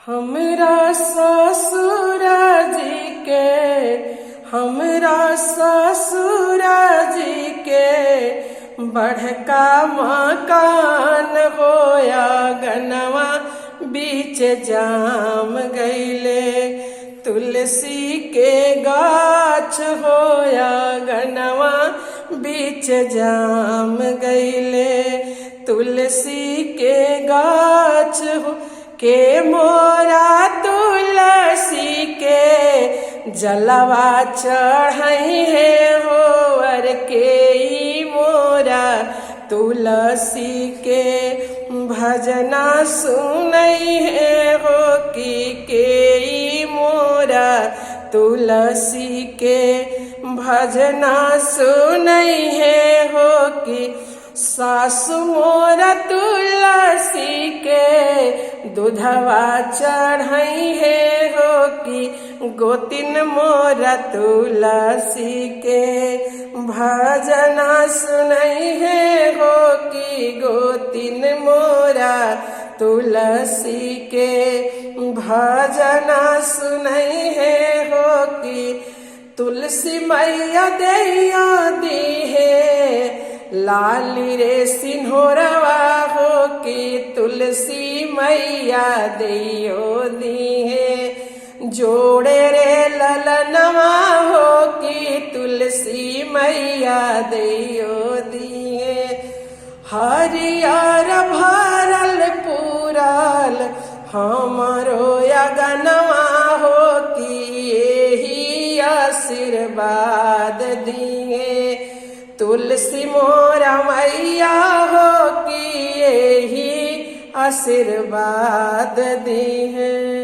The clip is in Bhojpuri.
हमरा ससुरा जी के बड़का मकान होया गनवा बीच जाम गईले। तुलसी के गाछ होया गनवा बीच जाम गईले। तुलसी के गाछ हो के मोरा तुलसी के जलवा चढ़ई है होवर के ई मोरा तुलसी के भजना सुनई है हो के ई मोरा तुलसी के भजना सुनई है हो कि सासु मोरा तुलसी के दूधवा चढ़ई है हो कि गोतिन मोरा तुलसी के भजना सुनई है हो कि गोतिन मोरा तुलसी के भजना सुनई है हो कि तुलसी मैया दैया दी है लाली रे सिन्होरवा हो कि तुलसी मैया दैयो दी है जोड़े रे ललनवा हो कि तुलसी मैया दैयो दी है। हरियर भरल पूरल हमरो अगनवा हो कि यही आशीर्वाद दिए तुलसी मोरा मैया हो कि यही आशीर्वाद दी है।